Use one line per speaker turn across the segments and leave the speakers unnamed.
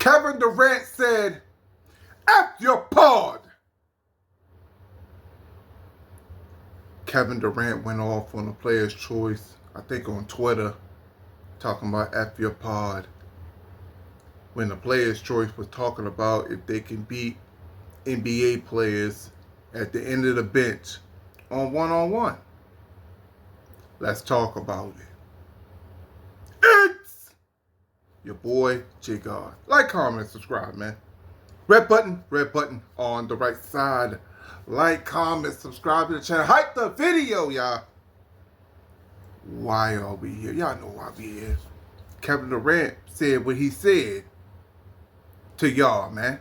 Kevin Durant said, F your pod. Kevin Durant went off on the player's choice, I think on Twitter, talking about F your pod. When the player's choice was talking about if they can beat NBA players at the end of the bench on one-on-one. Let's talk about it. It's your boy, J God. Like, comment, subscribe, man. Red button on the right side. Like, comment, subscribe to the channel. Hype the video, y'all. Why are we here? Y'all know why we here. Kevin Durant said what he said to y'all, man.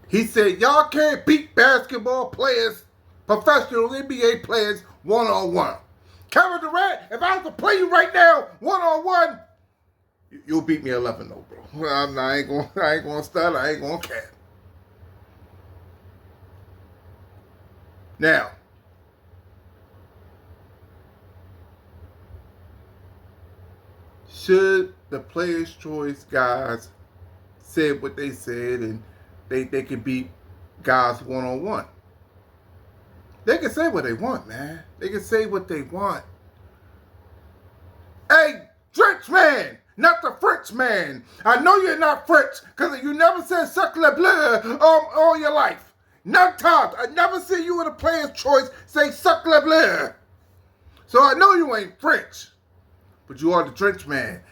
He said, y'all can't beat basketball players, professional NBA players, one-on-one. Kevin Durant, if I have to play you right now, one-on-one, you'll beat me 11-0, bro. I ain't gonna stutter, I ain't gonna cap. Now, should the player's choice guys said what they said and they can beat guys one-on-one? They can say what they want, man. They can say what they want. Hey, French man, not the French man. I know you're not French because you never said suck le bleu all your life. None times. I never see you in a player's choice say suck le bleu. So I know you ain't French, but you are the French man.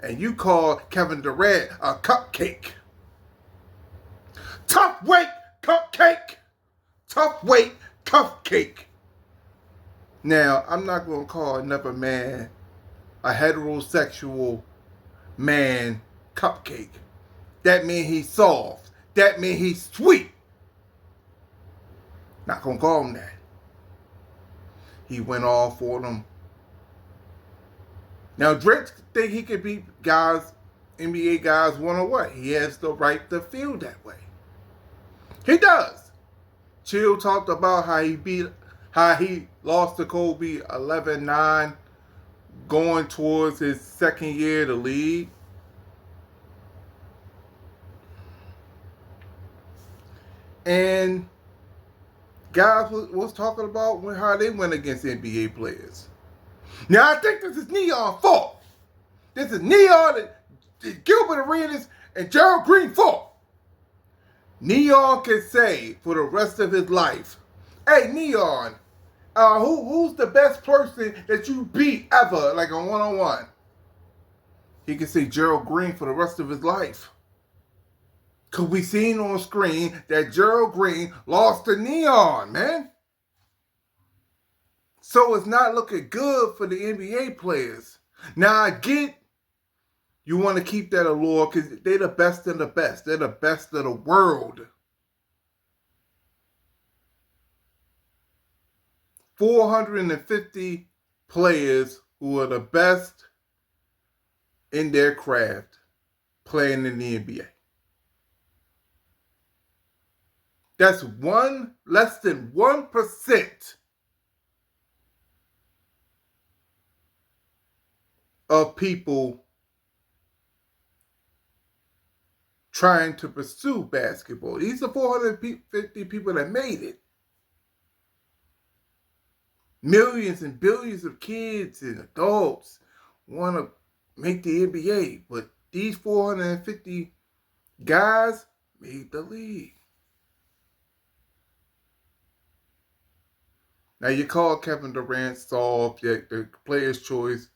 And you call Kevin Durant a cupcake. Tough weight cupcake. Tough weight cupcake. Now, I'm not going to call another man, a heterosexual man, cupcake. That means he's soft. That means he's sweet. Not going to call him that. He went off on him. Now, Drake think he could beat guys, NBA guys, one-on-one. He has the right to feel that way. He does. Chill talked about how he lost to Kobe 11-9, going towards his second year of the league. And guys was talking about how they went against NBA players. Now, I think this is Neon's fault. This is Neon, Gilbert Arenas, and Gerald Green's fault. Neon can say for the rest of his life, hey, Neon, who's the best person that you beat ever, like a one-on-one? He can say Gerald Green for the rest of his life. Because we seen on screen that Gerald Green lost to Neon, man. So it's not looking good for the NBA players. Now, I get you want to keep that allure because they're the best of the best. They're the best of the world. 450 players who are the best in their craft playing in the NBA. That's less than 1% of people trying to pursue basketball. These are 450 people that made it. Millions and billions of kids and adults want to make the NBA, but these 450 guys made the league. Now, you call Kevin Durant soft, the player's choice.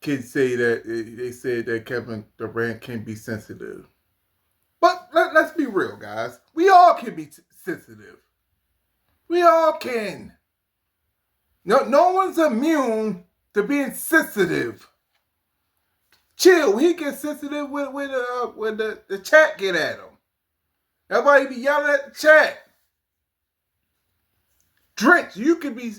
Kids say that they said that Kevin Durant can be sensitive. But let's be real, guys. We all can be sensitive. We all can. No one's immune to being sensitive. Chill. He gets sensitive when the chat get at him. Everybody be yelling at the chat. Drench, you can be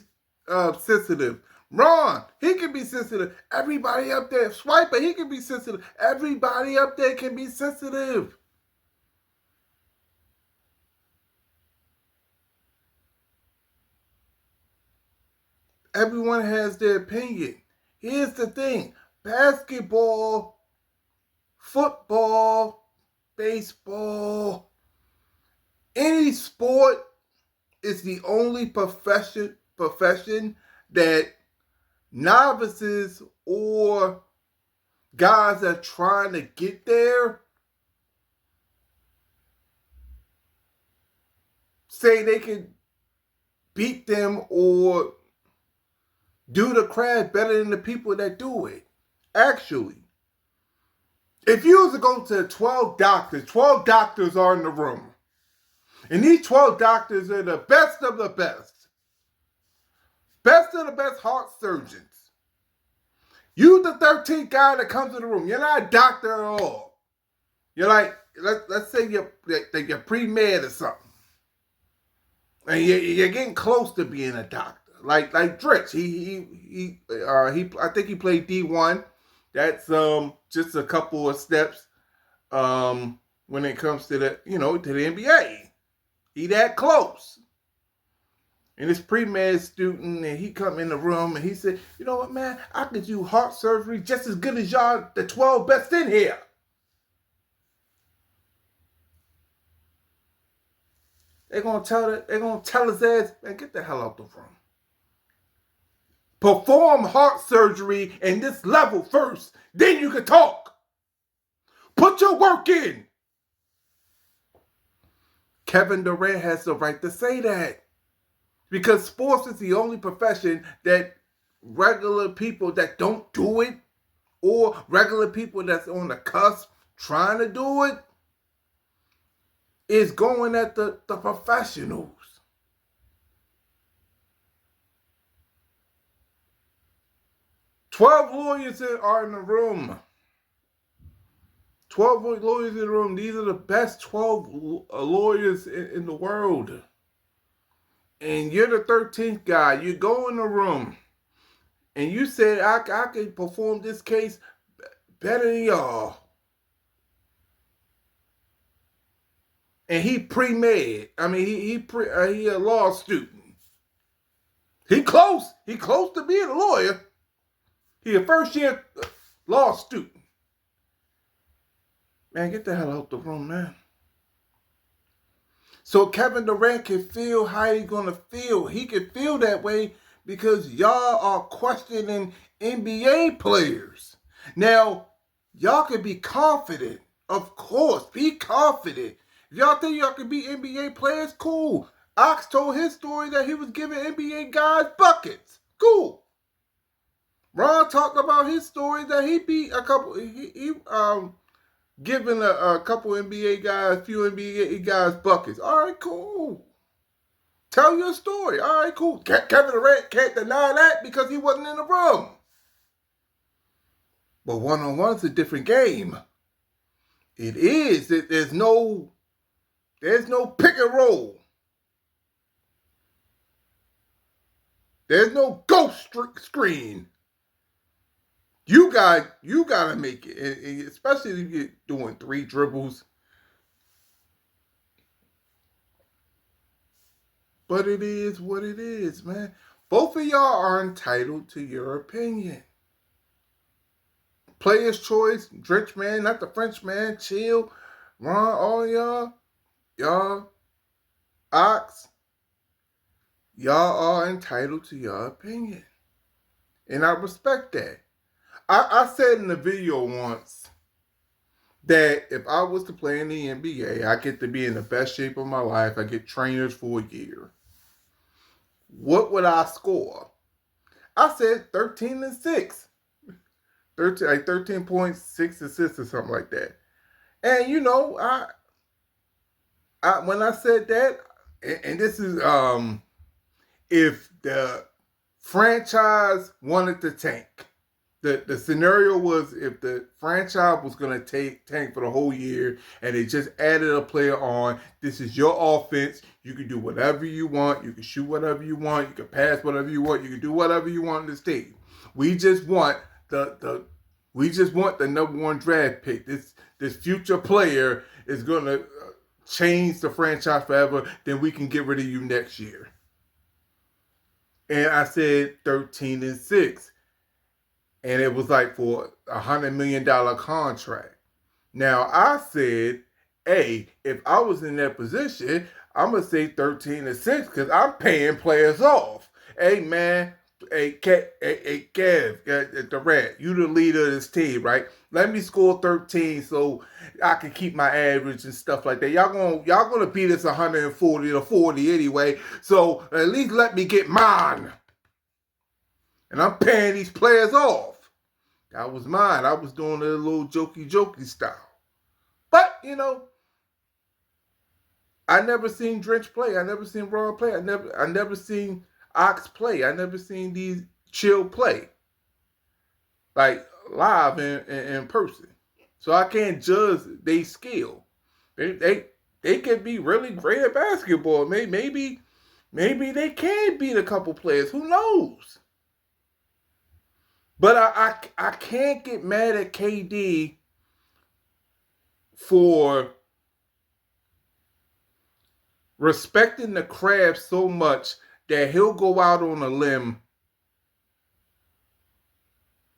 sensitive. Ron, he can be sensitive. Everybody up there, Swiper, he can be sensitive. Everybody up there can be sensitive. Everyone has their opinion. Here's the thing. basketball, football, baseball, any sport is the only profession that novices or guys that are trying to get there say they can beat them or do the craft better than the people that do it. Actually, if you was to go to 12 doctors are in the room. And these 12 doctors are the best of the best. Best of the best heart surgeons. You the 13th guy that comes in the room. You're not a doctor at all. You're like, let's say you're pre-med or something. And you're getting close to being a doctor. Like Dritch. I think he played D1. That's just a couple of steps when it comes to the NBA. He that close. And this pre-med student, and he come in the room and he said, you know what, man, I could do heart surgery just as good as y'all, the 12 best in here. They're gonna tell his ass, man, get the hell out the room. Perform heart surgery in this level first, then you can talk. Put your work in. Kevin Durant has the right to say that. Because sports is the only profession that regular people that don't do it, or regular people that's on the cusp trying to do it, is going at the professionals. "12 lawyers are in the room. 12 lawyers in the room. These are the best 12 lawyers in the world. And you're the 13th guy. You go in the room and you said, I can perform this case better than y'all. And he pre-med. I mean, he a law student. He close to being a lawyer. He a first year law student. Man, get the hell out the room, man. So Kevin Durant can feel how he's going to feel. He can feel that way because y'all are questioning NBA players. Now, y'all can be confident. Of course, be confident. If y'all think y'all can beat NBA players, cool. Ox told his story that he was giving NBA guys buckets. Cool. Ron talked about his story that he beat a couple, giving a couple NBA guys, few NBA guys buckets. All right, cool. Tell your story. All right, cool. Kevin Durant can't deny that because he wasn't in the room. But one-on-one is a different game. It is. There's no pick and roll. There's no ghost screen. You gotta make it, and especially if you're doing 3 dribbles. But it is what it is, man. Both of y'all are entitled to your opinion. Player's choice, Drench man, not the French man, chill, Ron, all y'all, Ox, y'all are entitled to your opinion. And I respect that. I said in the video once that if I was to play in the NBA, I get to be in the best shape of my life. I get trainers for a year. What would I score? I said 13-6. 13.6 assists or something like that. And I when I said that, and this is if the franchise wanted to tank. The scenario was if the franchise was going to tank for the whole year and they just added a player on, this is your offense. You can do whatever you want. You can shoot whatever you want. You can pass whatever you want. You can do whatever you want in the state. We just want the number 1 draft pick. This future player is going to change the franchise forever. Then we can get rid of you next year. And I said 13-6. and it was like for $100 million contract. Now I said, hey, if I was in that position, I'm gonna say 13-6 because I'm paying players off. Hey man, hey Kev, Durant, you the leader of this team, right? Let me score 13 so I can keep my average and stuff like that. Y'all gonna beat us 140 to 40 anyway. So at least let me get mine. And I'm paying these players off. That was mine. I was doing it a little jokey style. But, I never seen Drench play. I never seen Ron play. I never seen Ox play. I never seen these Chill play. Like live in person. So I can't judge their skill. They can be really great at basketball. Maybe they can beat a couple players. Who knows? But I can't get mad at KD for respecting the craft so much that he'll go out on a limb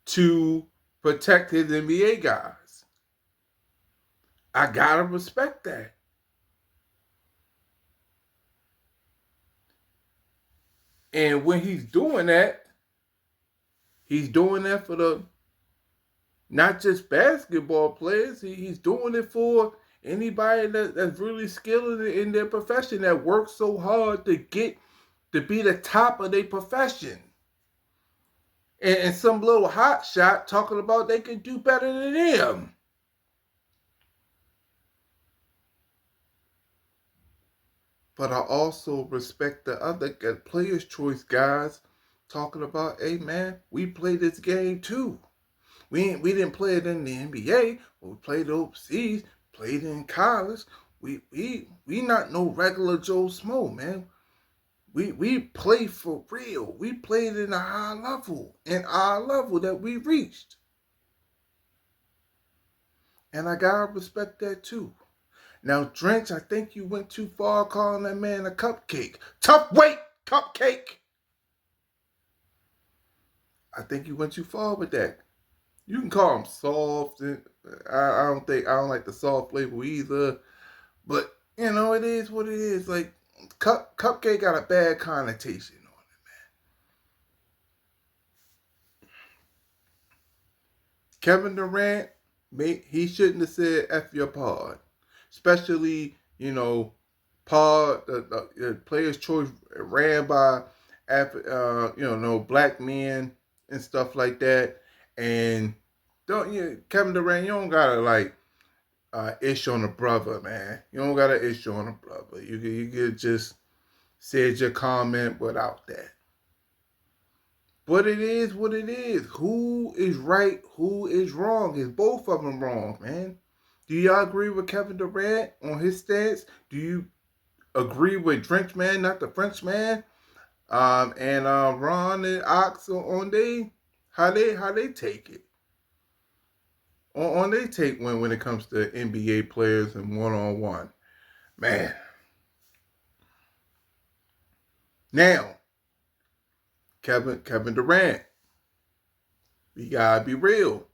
to protect his NBA guys. I gotta respect that. And when he's doing that for the not just basketball players. He's doing it for anybody that's really skilled in their profession, that works so hard to get to be the top of their profession. And some little hot shot talking about they can do better than him. But I also respect the other players' choice guys talking about, hey man, we play this game too. We didn't play it in the NBA, but we played it overseas, played it in college. We not no regular Joe Smo, man. We play for real. We played in a high level, in our level that we reached. And I gotta respect that too. Now, Drench, I think you went too far calling that man a cupcake. Tough weight, Cupcake. I think you went too far with that. You can call him soft. I don't like the soft label either. But it is what it is. Like Cupcake got a bad connotation on it, man. Kevin Durant, he shouldn't have said F your pod. Especially, pod, the player's choice ran by black men and stuff like that. And Kevin Durant, you don't gotta like issue on a brother, man. You don't got to issue on a brother. You could just said your comment without that. But it is what it is. Who is right? Who is wrong? Is both of them wrong, man? Do y'all agree with Kevin Durant on his stance? Do you agree with Drench Man, not the French man? And Ron and Ox on how they take it. On they take when it comes to NBA players and one-on-one. Man. Now, Kevin Durant. We gotta be real.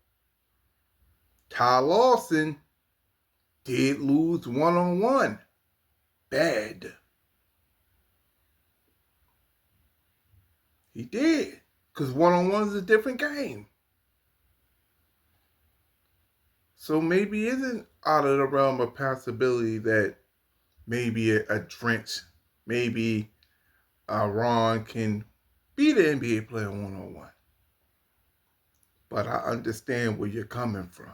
Ty Lawson did lose one-on-one. Bad. He did. Because one-on-one is a different game. So maybe it isn't out of the realm of possibility that maybe a Drench, maybe Ron can be the NBA player one-on-one. But I understand where you're coming from.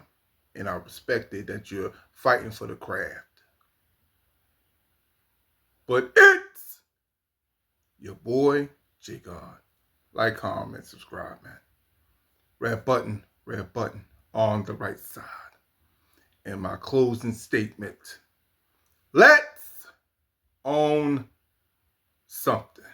And I respect it that you're fighting for the craft. But it's your boy, J God. Like, comment, subscribe, man. Red button on the right side. And my closing statement. Let's own something.